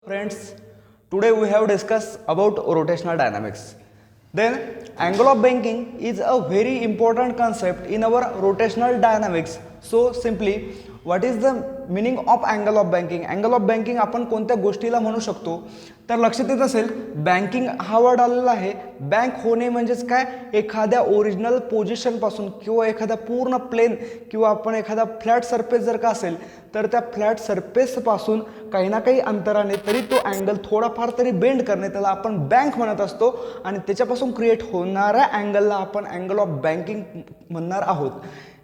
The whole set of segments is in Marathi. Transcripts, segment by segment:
Friends, today we have discussed about rotational dynamics. Then angle of banking is a very important concept in our rotational dynamics. So simply, what is the meaning of angle of banking? Angle of banking आपण कोणत्या गोष्टीला म्हणू शकतो? तर लक्षात येत असेल, बँकिंग हा वर्ड आलेला आहे. बँक होणे म्हणजेच काय, एखाद्या ओरिजिनल पोझिशन पासून किंवा एखाद्या पूर्ण प्लेन किंवा आपण एखादा फ्लॅट सरफेस जर का असेल तर त्या फ्लॅट सरफेस पासून काही ना काही अंतराने तरी तो अँगल थोडाफार तरी बेंड करणे त्याला आपण बँक म्हणत असतो आणि त्याच्यापासून क्रिएट होणाऱ्या अँगलला आपण अँगल ऑफ बँकिंग म्हणणार आहोत.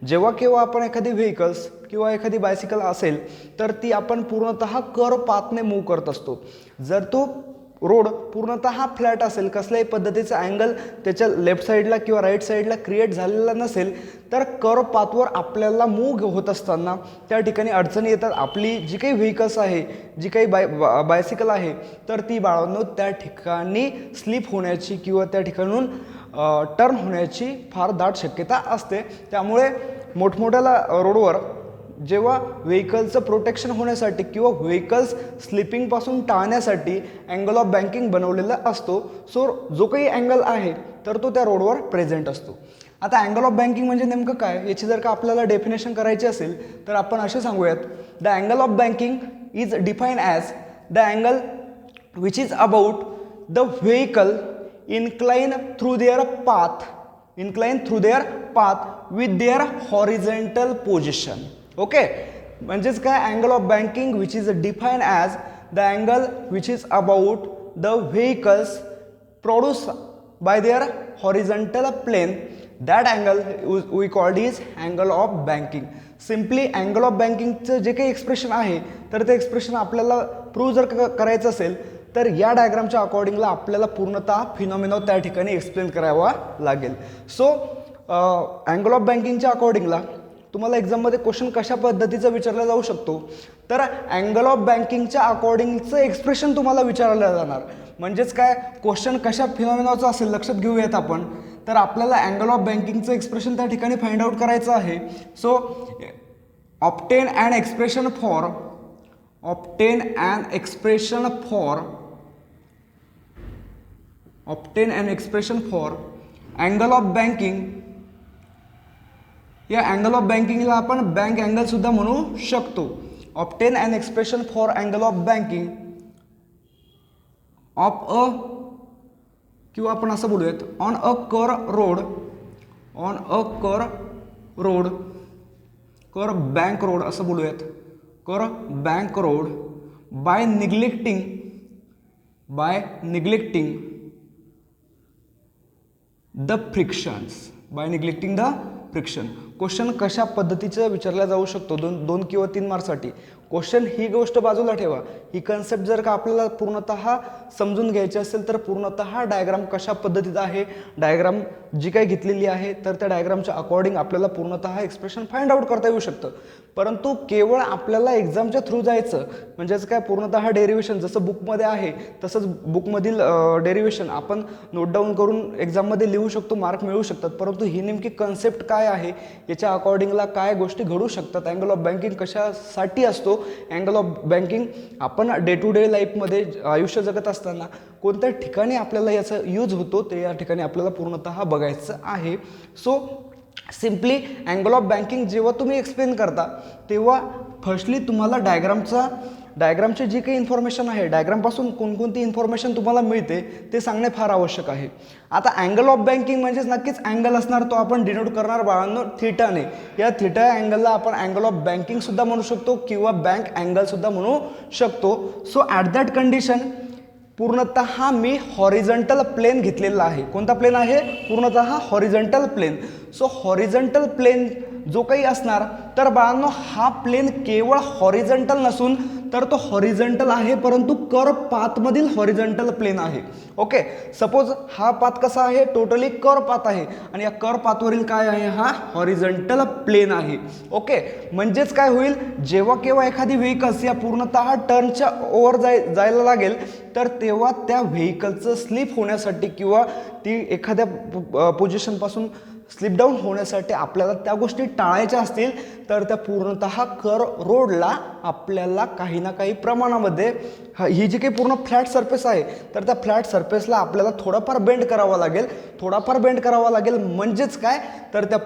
जेव्हा केव्हा आपण एखादी व्हेकल्स किंवा एखादी बायसिकल असेल तर ती आपण पूर्णतः कर्व पाथने मूव्ह करत असतो. जर तो रोड पूर्णतः फ्लॅट असेल, कसल्याही पद्धतीचा अँगल त्याच्या लेफ्ट साईडला किंवा राईट साईडला क्रिएट झालेला नसेल तर कर्व पाथवर आपल्याला मूव्ह होत असताना त्या ठिकाणी अडचणी येतात. आपली जी काही व्हेकल्स आहे, जी काही बायसिकल आहे तर ती बाळांनो त्या ठिकाणी स्लिप होण्याची किंवा त्या ठिकाणून टर्न होण्याची फार दाट शक्यता असते. त्यामुळे मोठमोठ्याला रोडवर जेव्हा व्हेकलचं प्रोटेक्शन होण्यासाठी किंवा व्हेकल्स स्लिपिंगपासून टाळण्यासाठी अँगल ऑफ बँकिंग बनवलेला असतो. सो जो काही अँगल आहे तर तो त्या रोडवर प्रेझेंट असतो. आता अँगल ऑफ बँकिंग म्हणजे नेमकं काय, याची जर का आपल्याला डेफिनेशन करायची असेल तर आपण असे सांगूयात, the angle of banking is define as the angle which is about the vehicle incline through their path with their horizontal position. Okay, म्हणजेच काय, angle of banking which is define as the angle which is about the vehicles produce by their horizontal plane. That angle we called is angle of banking. Simply angle of बँकिंगचं जे काही एक्सप्रेशन आहे तर ते एक्सप्रेशन आपल्याला प्रूव्ह जर करायचं असेल तर या डायग्रामच्या अकॉर्डिंगला आपल्याला पूर्णतः फिनॉमिना त्या ठिकाणी एक्सप्लेन करावा लागेल. सो अँगल ऑफ बँकिंगच्या अकॉर्डिंगला तुम्हाला एक्झाममध्ये क्वेश्चन कशा पद्धतीचं विचारला जाऊ शकतो, तर अँगल ऑफ बँकिंगच्या अकॉर्डिंगचं एक्सप्रेशन तुम्हाला विचारलं जाणार. म्हणजेच काय, क्वेश्चन कशा फिनॉमिनाचं असेल लक्षात घेऊयात आपण. तर आपल्याला अँगल ऑफ बँकिंगचं एक्सप्रेशन त्या ठिकाणी फाइंड आउट करायचं आहे. So obtain an expression for angle of banking. या अँगल ऑफ बँकिंगला आपण बँक अँगल सुद्धा म्हणू शकतो. Obtain an expression for angle of banking of a, किंवा आपण असं बोलूयात, on a curve road, curve bank road असं बोलूयात, curve bank road by neglecting the friction. Question कशा पद्धतीचं विचारला जाऊ शकतो दोन किंवा 3 मार्क्ससाठी. क्वेश्चन ही गोष्ट बाजूला ठेवा, ही कन्सेप्ट जर का आपल्याला पूर्णतः समजून घ्यायची असेल तर पूर्णतः डायग्राम कशा पद्धतीचा आहे, डायग्राम जी काही घेतलेली आहे तर त्या डायग्रामच्या अकॉर्डिंग आपल्याला पूर्णतः एक्सप्रेशन फाइंड आउट करता येऊ शकतं. परंतु केवळ आपल्याला एक्झामच्या थ्रू जायचं म्हणजेच काय, पूर्णतः डेरिव्हेशन जसं बुकमध्ये आहे तसंच बुकमधील डेरिव्हेशन आपण नोट डाऊन करून एक्झाममध्ये लिहू शकतो, मार्क मिळू शकतात. परंतु ही नेमकी कन्सेप्ट काय आहे, याच्या अकॉर्डिंगला काय गोष्टी घडू शकतात, अँगल ऑफ बँकिंग कशासाठी असतो, अँगल ऑफ बँकिंग आपण डे टू डे लाईफमध्ये आयुष्य जगत असताना कोणत्या ठिकाणी आपल्याला याचा यूज होतो ते या ठिकाणी आपल्याला पूर्णतः बघायचं आहे. So simply angle of banking जेव्हा तुम्ही एक्सप्लेन करता तेव्हा फर्स्टली तुम्हाला डायग्रामची जी काही इन्फॉर्मेशन आहे, डायग्रामपासून कोणकोणती इन्फॉर्मेशन तुम्हाला मिळते ते सांगणे फार आवश्यक आहे. आता अँगल ऑफ बँकिंग म्हणजेच नक्कीच अँगल असणार, तो आपण डिनोट करणार बाळांनो थिटाने. या थिटा अँगलला आपण अँगल ऑफ बँकिंग सुद्धा म्हणू शकतो किंवा बँक अँगल सुद्धा म्हणू शकतो. सो ॲट दॅट कंडिशन पूर्णतः मी हॉरिझॉन्टल प्लेन घेतलेला आहे. कोणता प्लेन आहे, पूर्णतः horizontal plane. So horizontal plane जो काही असणार तर बाळांनो हा प्लेन केवळ हॉरिझॉन्टल नसून तर तो हॉरिझॉन्टल आहे परंतु कर्व पाथमधील हॉरिझॉन्टल प्लेन आहे. ओके, सपोज हा पाथ कसा आहे, टोटली कर्व पाथ आहे आणि या कर्व पाथवरील काय आहे, हा हॉरिझॉन्टल प्लेन आहे. ओके, म्हणजेच काय होईल, जेव्हा केव्हा एखादी व्हेकल्स या पूर्णतः टर्नच्या ओव्हर जायला लागेल तर तेव्हा त्या व्हेकलचं स्लिप होण्यासाठी किंवा ती एखाद्या पोझिशनपासून स्लिप डाऊन होण्यासाठी आपल्याला त्या गोष्टी टाळायच्या असतील तर त्या पूर्णतः कर्व रोडला आपल्याला काही ना काही प्रमाणामध्ये ही जी काही पूर्ण फ्लॅट सरफेस आहे तर त्या फ्लॅट सरफेसला आपल्याला थोडाफार बेंड करावा लागेल म्हणजेच काय तर त्या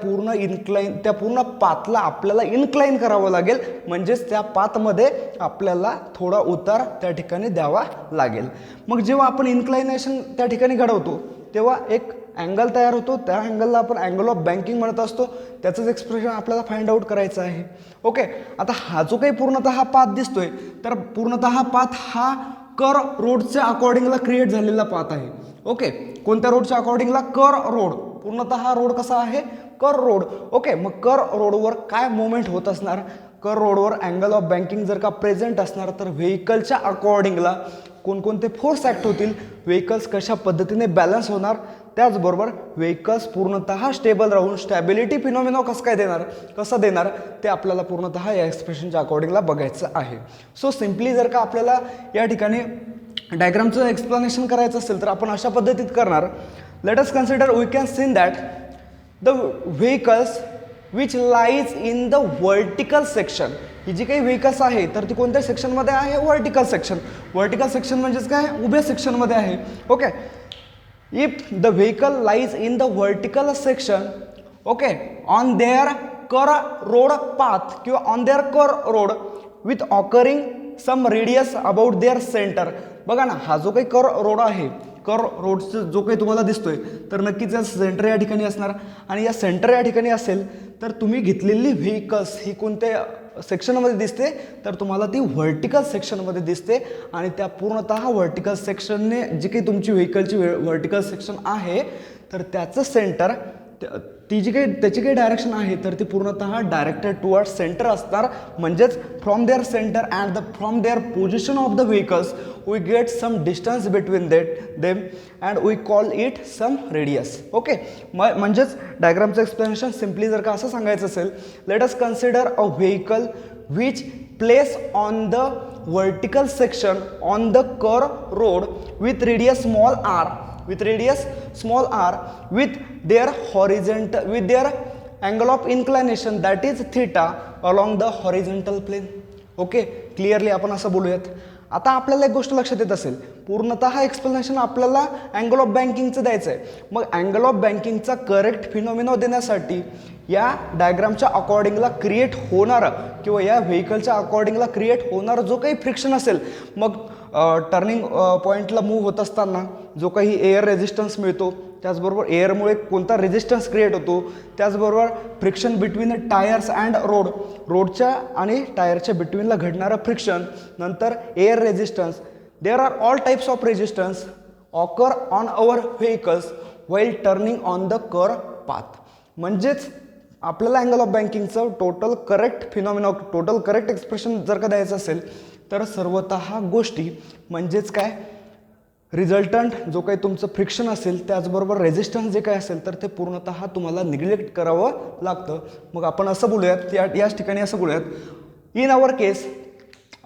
पूर्ण पाथला आपल्याला इन्क्लाइन करावं लागेल, म्हणजेच त्या पाथमध्ये आपल्याला थोडा उतार त्या ठिकाणी द्यावा लागेल. मग जेव्हा आपण इन्क्लायनेशन त्या ठिकाणी घडवतो तेव्हा एक अँगल तयार होतो, त्या अँगलला आपण अँगल ऑफ बँकिंग म्हणत असतो. त्याचंच एक्सप्रेशन आपल्याला फाइंड आउट करायचं आहे. ओके, आता हा जो काही पूर्णतः पाथ दिसतोय तर पूर्णतः पाथ हा कर्व रोडच्या अकॉर्डिंगला क्रिएट झालेला पाथ आहे. ओके, कोणत्या रोडच्या अकॉर्डिंगला? Curve road. पूर्णतः हा रोड कसा आहे? Curve road. ओके, मग कर्व रोडवर काय मुवमेंट होत असणार? कर्व रोडवर अँगल ऑफ बँकिंग जर का प्रेझेंट असणार तर व्हेकलच्या अकॉर्डिंगला कोणकोणते फोर्स ॲक्ट होतील, व्हेकल्स कशा पद्धतीने बॅलन्स होणार, त्याचबरोबर व्हेकल्स पूर्णतः स्टेबल राहून स्टॅबिलिटी फिनॉमिना कसं देणार ते आपल्याला पूर्णतः या एक्सप्रेशनच्या अकॉर्डिंगला बघायचं आहे. सो सिम्पली जर का आपल्याला या ठिकाणी डायग्रामचं एक्सप्लेनेशन करायचं असेल तर आपण अशा पद्धतीत करणार. Let us consider we can seen that the vehicles which lies in the vertical section. ही जी काही व्हेकल्स आहे तर ती कोणत्या सेक्शनमध्ये आहे? Vertical section. वर्टिकल सेक्शन म्हणजेच काय? उभ्या सेक्शनमध्ये आहे. Okay, if the vehicle lies in the vertical section okay on their curve road path किंवा on their curve road with occurring some radius about their centre. बघा ना, हा जो काही कर रोड आहे, कर रोडचं जो काही तुम्हाला दिसतोय तर नक्कीच या सेंटर या ठिकाणी असणार आणि या सेंटर या ठिकाणी असेल तर तुम्ही घेतलेली व्हेकल्स ही कोणत्या सेक्शनमध्ये दिसते तर तुम्हाला ती व्हर्टिकल सेक्शनमध्ये दिसते आणि त्या पूर्णतः व्हर्टिकल सेक्शनने जी काही तुमची व्हेकलची व्हर्टिकल सेक्शन आहे तर त्याचं सेंटर त्याची काही डायरेक्शन आहे तर ती पूर्णतः डायरेक्टेड टुवर्ड्स सेंटर असणार. म्हणजेच from their centre and from their position of the vehicles we get some distance between them and we call it some radius. Okay, म्हणजेच डायग्रामचं एक्सप्लेनेशन सिम्पली जर का असं सांगायचं असेल, let us consider a vehicle which place on the vertical section on the curve road with radius small r with their angle of inclination that is theta along the horizontal plane. Okay, clearly आपण असं बोलूयात. आता आपल्याला एक गोष्ट लक्षात येत असेल, पूर्णतः एक्सप्लेनेशन आपल्याला अँगल ऑफ बँकिंगचं द्यायचं आहे. मग अँगल ऑफ बँकिंगचा करेक्ट फिनॉमिना देण्यासाठी या डायग्रामच्या अकॉर्डिंगला क्रिएट होणारा किंवा या व्हेकलच्या अकॉर्डिंगला क्रिएट होणारा जो काही फ्रिक्शन असेल, मग टर्निंग पॉईंटला मूव्ह होत असताना जो काही एअर रेझिस्टन्स मिळतो, त्याचबरोबर एअरमुळे कोणता रेझिस्टन्स क्रिएट होतो, त्याचबरोबर फ्रिक्शन बिटवीन टायर्स अँड रोडच्या आणि टायरच्या बिटवीनला घडणारं फ्रिक्शन, नंतर air resistance. There are all types of resistance occur on our vehicles while turning on the curve path. म्हणजेच आपल्याला अँगल ऑफ बँकिंगचं टोटल करेक्ट एक्सप्रेशन जर का द्यायचं असेल तर सर्वतः गोष्टी म्हणजेच काय, रिझल्टंट जो काही तुमचं फ्रिक्शन असेल त्याचबरोबर रेझिस्टन्स जे काय असेल तर ते पूर्णतः तुम्हाला निग्लेक्ट करावं लागतं. मग आपण असं बोलूयात, याच ठिकाणी असं बोलूयात, in our case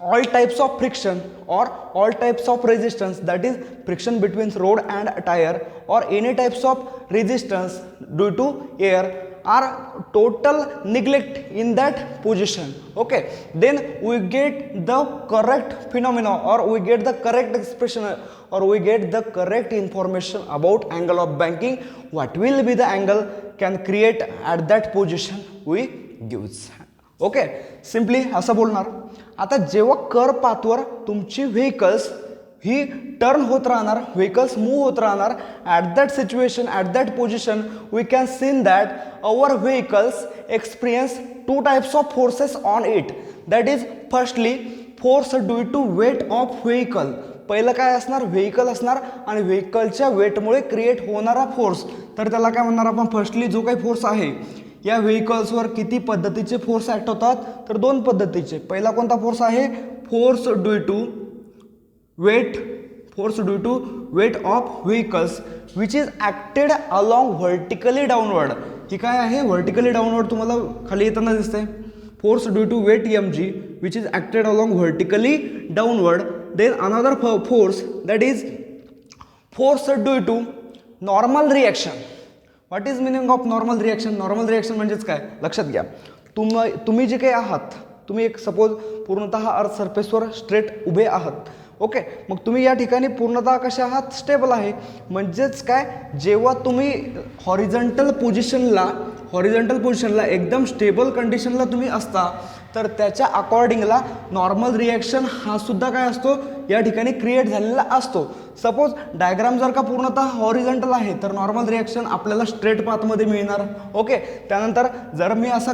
all types of friction or all types of resistance, that is friction between road and tire or any types of resistance due to air are total neglect in that position. Okay, then we get the correct phenomena or we get the correct expression or we get the correct information about angle of banking. What will be the angle can create at that position we gives. Okay, simply असं बोलणार. आता जेव्हा कर्व पाथवर तुमची व्हेकल्स ही टर्न होत राहणार, व्हेकल्स मूव्ह होत राहणार, at that situation, at that position we can seen that our vehicles experience two types of forces on it. That is firstly force due to weight of vehicle. पहिलं काय असणार? व्हेकल असणार आणि व्हेकलच्या वेटमुळे क्रिएट होणारा फोर्स, तर त्याला काय म्हणणार आपण? फर्स्टली जो काही फोर्स आहे या व्हेकल्सवर किती पद्धतीचे फोर्स ॲक्ट होतात तर दोन पद्धतीचे. पहिला कोणता फोर्स आहे? Force due to weight of vehicles which is acted along vertically downward. ही काय आहे? व्हर्टिकली डाऊनवर्ड तुम्हाला खाली येताना दिसते. Force due to weight mg which is acted along vertically downward. Then another force that is force due to normal reaction. What is meaning of normal reaction? Normal reaction म्हणजेच काय लक्षात घ्या. तुम्ही जे काही आहात, तुम्ही एक सपोज पूर्णतः अर्थ सरफेसवर स्ट्रेट उभे आहात. ओके, मग तुम्ही या ठिकाणी पूर्णतः कसे आहात? स्टेबल आहे. म्हणजेच काय, जेव्हा तुम्ही हॉरिझॉन्टल पोझिशनला एकदम स्टेबल कंडिशनला तुम्ही असता, तर त्याच्या अकॉर्डिंगला नॉर्मल रिॲक्शन हा सुद्धा काय असतो या ठिकाणी क्रिएट झालेला असतो. सपोज डायग्राम जर का पूर्णतः हॉरिझॉन्टल आहे तर नॉर्मल रिॲक्शन आपल्याला स्ट्रेट पाथमध्ये मिळणार. ओके, त्यानंतर जर मी असा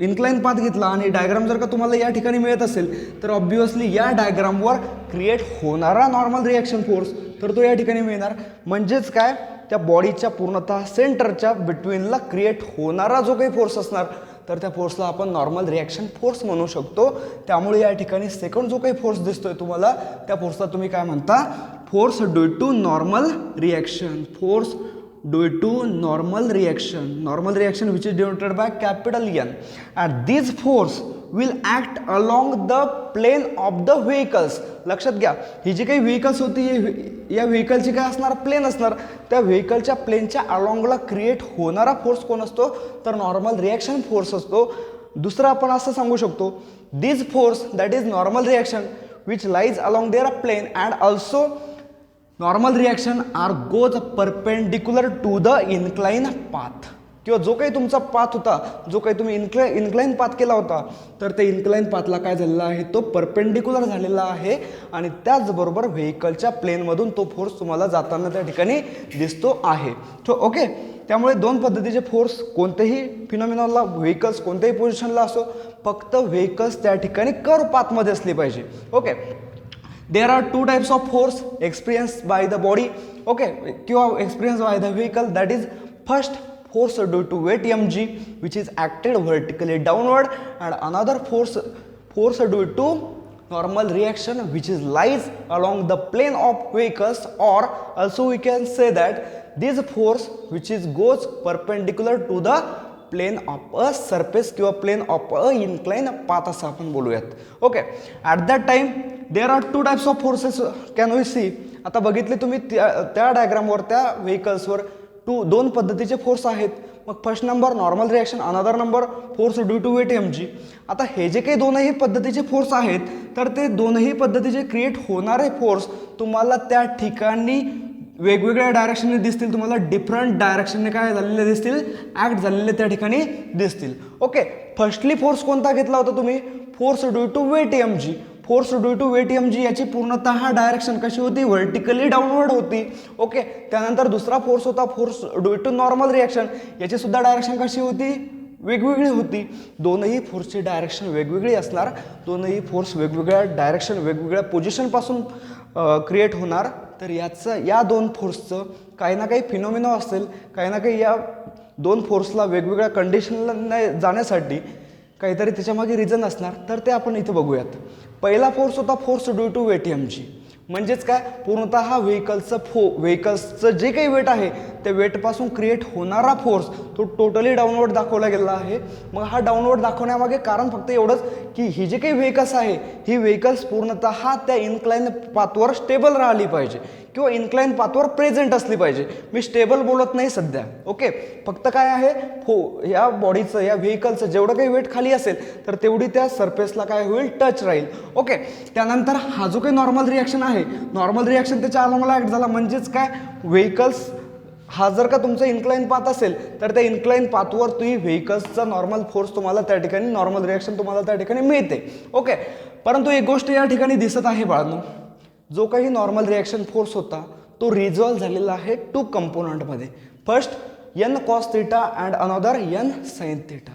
इन्क्लाइन पाथ घेतला आणि डायग्राम जर का तुम्हाला या ठिकाणी मिळत असेल तर ऑब्व्हियसली या डायग्रामवर क्रिएट होणारा नॉर्मल रिॲक्शन फोर्स तर तो या ठिकाणी मिळणार. म्हणजेच काय, त्या बॉडीच्या पूर्णतः सेंटरच्या बिटवीनला क्रिएट होणारा जो काही फोर्स असणार तर त्या फोर्सला आपण नॉर्मल रिॲक्शन फोर्स म्हणू शकतो. त्यामुळे या ठिकाणी सेकंड जो काही फोर्स दिसतोय तुम्हाला, त्या फोर्सला तुम्ही काय म्हणता? Force due to normal reaction. Force due to normal reaction which is denoted by capital N, and this force will act along the plane of the vehicles. लक्षात घ्या, ही जी काही व्हेकल्स होती या व्हेकलची काय असणार? प्लेन असणार. त्या व्हेकलच्या प्लेनच्या अलॉंगला क्रिएट होणारा फोर्स कोण असतो? तर नॉर्मल रिॲक्शन फोर्स असतो. दुसरं आपण असं सांगू शकतो, this force that is normal reaction which lies along their plane and also normal reaction are goes perpendicular to the incline path. किंवा जो काही तुमचा पाथ होता, जो काही तुम्ही इन्क्लाइन पाथ केला होता, तर ते इन्क्लाइन पाथला काय झालेला आहे? तो परपेंडिक्युलर झालेला आहे. आणि त्याचबरोबर व्हेकलच्या प्लेनमधून तो फोर्स तुम्हाला जाताना त्या ठिकाणी दिसतो आहे. ओके, त्यामुळे दोन पद्धतीचे फोर्स कोणत्याही फिनॉमिनॉनला, व्हेकल्स कोणत्याही पोझिशनला असो, फक्त व्हेकल्स त्या ठिकाणी कर्व पाथमध्ये असली पाहिजे. Okay, there are two types of force experienced by the body, okay, experienced by the vehicle. That is, first force due to weight mg which is acted vertically downward, and another force due to normal reaction which is lies along the plane of vehicles, or also we can say that this force which is goes perpendicular to the plane of a surface किंवा plane of a incline path असं आपण बोलूयात. Okay, at that time there are two types of forces can we see. आता बघितले तुम्ही त्या डायग्रामवर, त्या व्हेकल्सवर दोन पद्धतीचे फोर्स आहेत. मग first number normal reaction, another number force due to weight mg. आता हे जे काही दोनही पद्धतीचे फोर्स आहेत, तर ते दोनही पद्धतीचे क्रिएट होणारे फोर्स तुम्हाला त्या ठिकाणी वेगवेगळ्या डायरेक्शनने दिसतील. तुम्हाला डिफरंट डायरेक्शनने काय झालेले दिसतील? ॲक्ट झालेले त्या ठिकाणी दिसतील. ओके, फर्स्टली फोर्स कोणता घेतला होता तुम्ही? Force due to weight mg. Force due to weight mg याची पूर्णतः डायरेक्शन कशी होती? व्हर्टिकली डाऊनवर्ड होती. ओके, त्यानंतर दुसरा फोर्स होता force due to normal reaction. याची सुद्धा डायरेक्शन कशी होती? वेगवेगळी होती. दोनही फोर्सची डायरेक्शन वेगवेगळी असणार. दोनही फोर्स वेगवेगळ्या डायरेक्शन, वेगवेगळ्या पोझिशनपासून क्रिएट होणार. तर या दोन फोर्सचं काही ना काही फिनॉमिना असेल, काही ना काही या दोन फोर्सला वेगवेगळ्या कंडिशनला जाण्यासाठी काहीतरी त्याच्यामागे रिझन असणार. तर ते आपण इथं बघूयात. पहिला फोर्स होता force due to weight mg. म्हणजेच काय? पूर्णतः व्हेकल्सचं जे काही वेट आहे त्या वेटपासून क्रिएट होणारा फोर्स तो टोटली डाऊनवर्ड दाखवला गेला आहे. मग हा डाऊनवर्ड दाखवण्यामागे कारण फक्त एवढंच की ही जे काही व्हेकल्स आहे, ही व्हेकल्स पूर्णतः त्या इन्क्लाइन पाथवर स्टेबल राहिली पाहिजे किंवा इन्क्लाइन पाथवर प्रेझेंट असली पाहिजे. मी स्टेबल बोलत नाही सध्या. ओके, फक्त काय आहे, या बॉडीचं, या व्हेकलचं जेवढं काही वेट खाली असेल तर तेवढी त्या सरफेसला काय होईल? टच राहील. ओके, त्यानंतर हा जो काही नॉर्मल रिॲक्शन आहे, नॉर्मल रिॲक्शन त्याच्या अलॉंगला ॲक्ट झाला. म्हणजेच काय? व्हेकल्स हा जर का तुमचा इन्क्लाइन पाथ असेल तर त्या इन्क्लाइन पाथवर तुम्ही व्हेकल्सचा नॉर्मल फोर्स तुम्हाला त्या ठिकाणी, नॉर्मल रिॲक्शन तुम्हाला त्या ठिकाणी मिळते. ओके, परंतु एक गोष्ट या ठिकाणी दिसत आहे बाळांनो, जो काही नॉर्मल रिॲक्शन फोर्स होता तो रिझॉल्व झालेला आहे टू कंपोनंटमध्ये. First n cos theta and another n sin theta.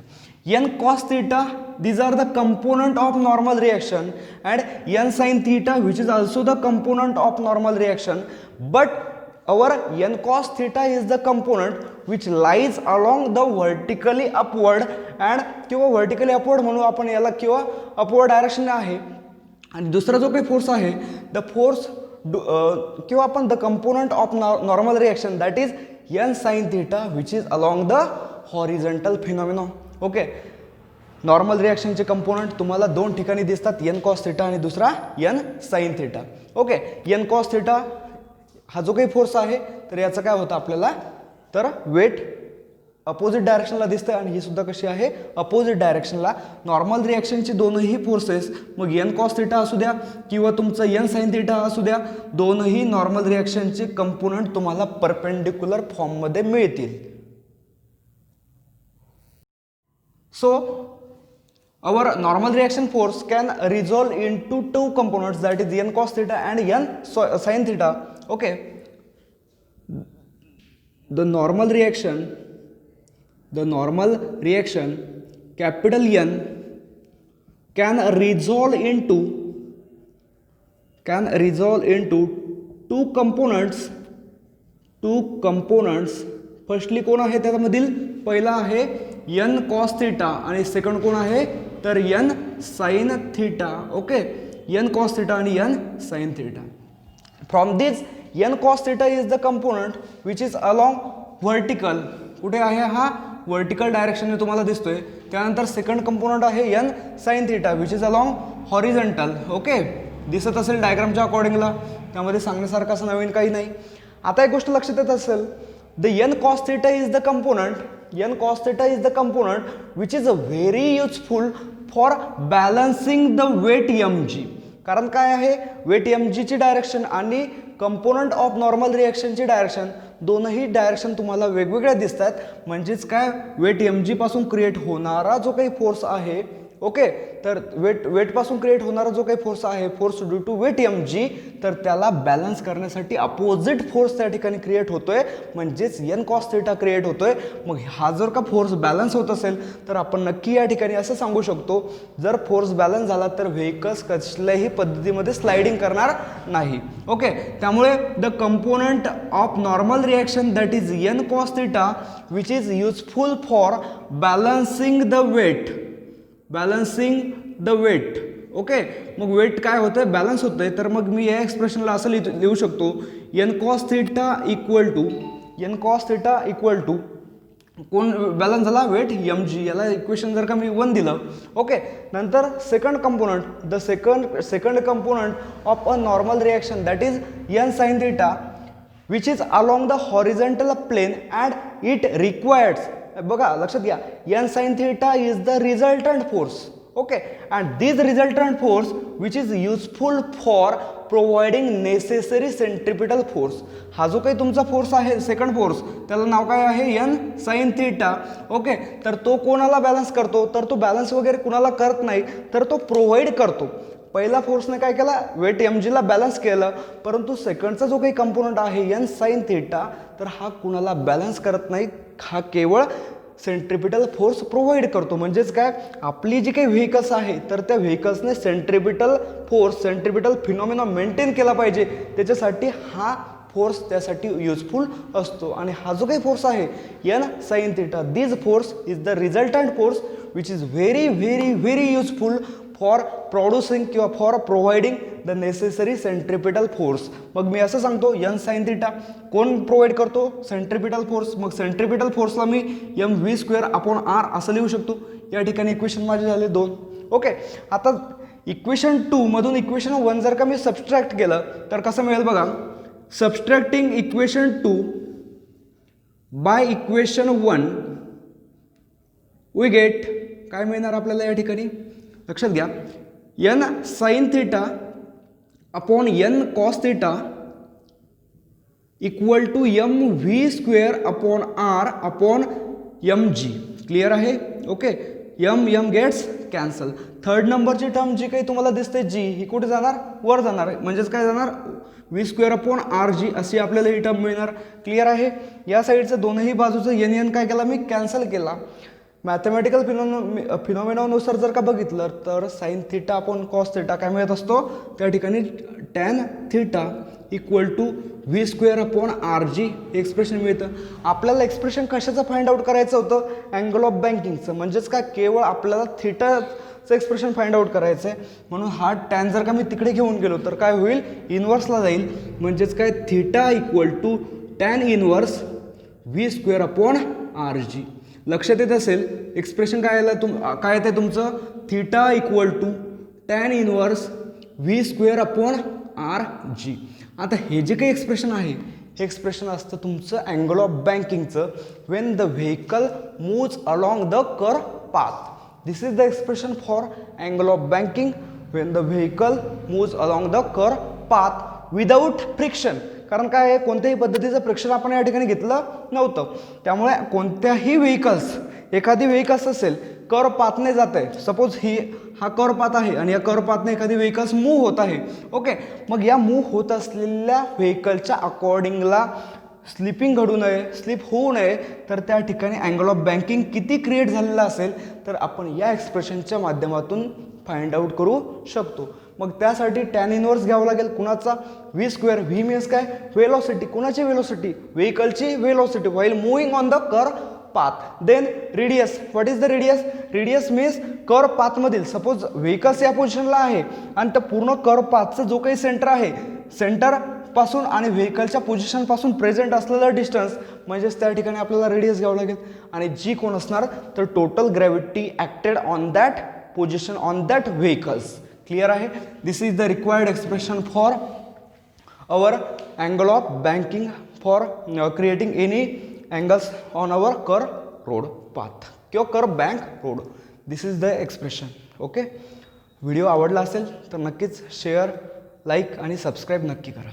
n cos theta, these are the component of normal reaction, and n sin theta which is also the component of normal reaction, but our n cos theta is the component which lies along the vertically upward and किंवा vertically upward म्हणू आपण याला, किंवा upward डायरेक्शन आहे. आणि दुसरा जो काही फोर्स आहे, द फोर्स किंवा आपण the component of normal reaction that is n sin theta which is along the horizontal phenomenon. Okay, normal रिॲक्शनचे कंपोनंट तुम्हाला दोन ठिकाणी दिसतात, n cos theta आणि दुसरा n sin theta. Okay, n cos theta हा जो काही फोर्स आहे तर याचं काय होतं आपल्याला तर वेट अपोजिट डायरेक्शनला दिसतं आणि ही सुद्धा कशी आहे अपोजिट डायरेक्शनला. नॉर्मल रिॲक्शनची दोनही फोर्सेस मग एन कॉस थिटा असू द्या किंवा तुमचं एन साइन थिटा असू द्या, दोनही नॉर्मल रिॲक्शनचे कंपोनंट तुम्हाला परपेंडिक्युलर फॉर्ममध्ये मिळतील. So our normal reaction force can resolve into two components, that is n cos theta and n sin theta. Okay, the normal reaction capital N can resolve into two components. Firstly कोण आहे त्यामधील पहिला आहे n cos theta आणि सेकंड कोण आहे तर n sin theta. Okay, n cos theta आणि n sin theta. From this n cos theta is the component which is along vertical. कुठे आहे हा व्हर्टिकल डायरेक्शनने तुम्हाला दिसतोय. त्यानंतर सेकंड कंपोनंट आहे n sin theta which is along horizontal. Okay, दिसत असेल डायग्रामच्या अकॉर्डिंगला, त्यामध्ये सांगण्यासारखं असं नवीन काही नाही. आता एक गोष्ट लक्षात येत असेल, the n cos theta is the component which is very useful for balancing the weight mg. कारण काय आहे वेट mg ची डायरेक्शन आणि कंपोनंट ऑफ नॉर्मल रिॲक्शनची डायरेक्शन दोनही डायरेक्शन तुम्हाला वेगवेगळ्या दिसतात. म्हणजेच काय वेट mg पासून क्रिएट होणारा जो काही फोर्स आहे, ओके, तर वेट पासून क्रिएट होणारा जो काही फोर्स आहे, force due to weight mg, तर त्याला बॅलन्स करण्यासाठी अपोजिट फोर्स त्या ठिकाणी क्रिएट होतोय, म्हणजेच n cos theta क्रिएट होतोय. मग हा जर का फोर्स बॅलन्स होत असेल तर आपण नक्की या ठिकाणी असं सांगू शकतो, जर फोर्स बॅलन्स झाला तर व्हेकल्स कसल्याही पद्धतीमध्ये स्लाइडिंग करणार नाही. ओके, त्यामुळे the component of normal reaction that is n cos theta which is useful for balancing the weight. Okay, मग वेट काय होतं बॅलन्स होतंय, तर मग मी या एक्सप्रेशनला असं लिहू शकतो n cos theta equal to कोण बॅलन्स झाला वेट mg. याला इक्वेशन जर का मी 1 दिलं, ओके, नंतर second component of a normal reaction that is n sin theta which is along the horizontal plane and it requires. बघा लक्षात घ्या, n sin theta is the resultant force. Okay, and this resultant force which is useful for providing necessary centripetal force. हा जो काही तुमचा फोर्स आहे सेकंड फोर्स, त्याला नाव काय आहे n sin theta. ओके, तर तो कोणाला बॅलन्स करतो, तर तो बॅलन्स वगैरे कुणाला करत नाही, तर तो प्रोव्हाइड करतो. पहिला फोर्सने काय केला वेट mg ला बॅलन्स केलं, परंतु सेकंडचा जो काही कंपोनंट आहे n sin theta, तर हा कुणाला बॅलन्स करत नाही, हा केवळ सेंट्रिपिटल फोर्स प्रोव्हाइड करतो. म्हणजेच काय आपली जी काही व्हेकल्स आहे तर त्या व्हेकल्सने सेंट्रिपिटल फिनॉमिना मेंटेन केला पाहिजे, त्याच्यासाठी हा फोर्स त्यासाठी युजफुल असतो. आणि हा जो काही फोर्स आहे n sin theta, this force is the resultant force which is very useful for producing किंवा for providing the necessary centripetal force. मग मी असं सांगतो n sin theta कोण प्रोव्हाइड करतो सेंट्रिपिटल फोर्स. मग सेंट्रिपिटल फोर्सला मी mv²/r असं लिहू शकतो. या ठिकाणी इक्वेशन माझे झाले 2. ओके, आता इक्वेशन 2 मधून इक्वेशन 1 जर का मी सबस्ट्रॅक्ट केलं तर कसं मिळेल बघा. Subtracting equation 2 by equation 1 we get काय मिळणार आपल्याला या ठिकाणी लक्षात घ्या, n sin theta upon n cos theta equal to mv²/r upon mg. Clear आहे. Okay, m gets cancel. Third नंबरची टर्म जी काही तुम्हाला दिसते g ही कुठे जाणार वर जाणार आहे, म्हणजेच काय जाणार v²/rg अशी आपल्याला ही टर्म मिळणार. क्लिअर आहे. या साईडचं दोनही बाजूचं n काय केला मी कॅन्सल केला. मॅथमॅटिकल फिनॉमिनानुसार जर का बघितलं तर sine theta upon cos theta काय मिळत असतो त्या ठिकाणी tan theta equal to v²/rg expression मिळतं. आपल्याला एक्सप्रेशन कशाचं फाइंड आउट करायचं होतं अँगल ऑफ बँकिंगचं, म्हणजेच काय केवळ आपल्याला थिटाचं एक्सप्रेशन फाइंड आउट करायचं आहे. म्हणून हा टॅन जर का मी तिकडे घेऊन गेलो तर काय होईल इनवर्सला जाईल, म्हणजेच काय theta equal to tan inverse v²/rg. लक्षात येत असेल एक्सप्रेशन काय आलं काय येते तुमचं theta equal to tan inverse v²/rg. आता हे जे काही एक्सप्रेशन आहे हे एक्सप्रेशन असतं तुमचं अँगल ऑफ बँकिंगचं when the vehicle moves along the curve path. This is the expression for angle of banking when the vehicle moves along the curve path without friction. कारण काय आहे, कोणत्याही पद्धतीचं फ्रिक्शन आपण या ठिकाणी घेतलं नव्हतं. त्यामुळे कोणत्याही व्हेकल्स, एखादी व्हेकल्स असेल कर्व पाथने जात आहे, सपोज हा कर्व पाथ आहे आणि या कर्व पाथने एखादी व्हेकल्स मूव्ह होत आहे. ओके, मग या मूव्ह होत असलेल्या व्हेकलच्या अकॉर्डिंगला स्लिपिंग घडू नये, स्लिप होऊ नये, तर त्या ठिकाणी अँगल ऑफ बँकिंग किती क्रिएट झालेला असेल तर आपण या एक्सप्रेशनच्या माध्यमातून फाइंड आउट करू शकतो. मग त्यासाठी टॅन इनवर्स घ्यावं लागेल कुणाचा, व्ही स्क्वेअर. व्ही मीन्स काय, वेलोसिटी. कुणाची वेलोसिटी, व्हेकलची velocity while moving on the curve path. Then radius. What is the radius, radius means curve पाथमधील, सपोज व्हेकल्स या पोझिशनला आहे आणि त्या पूर्ण कर्व पाथचं जो काही सेंटर आहे, सेंटर पासून आणि व्हेकलच्या पोझिशनपासून प्रेझेंट असलेलं डिस्टन्स म्हणजेच त्या ठिकाणी आपल्याला रेडियस घ्यावं लागेल. आणि जी कोण असणार तर total gravity acted on that position on that vehicles. Clear आहे. This is the required expression for our angle of banking for creating any angles on our curve road path किंवा curve bank road. This is the expression. Okay, video आवडला असेल तर नक्कीच शेअर, लाईक आणि सबस्क्राईब नक्की करा.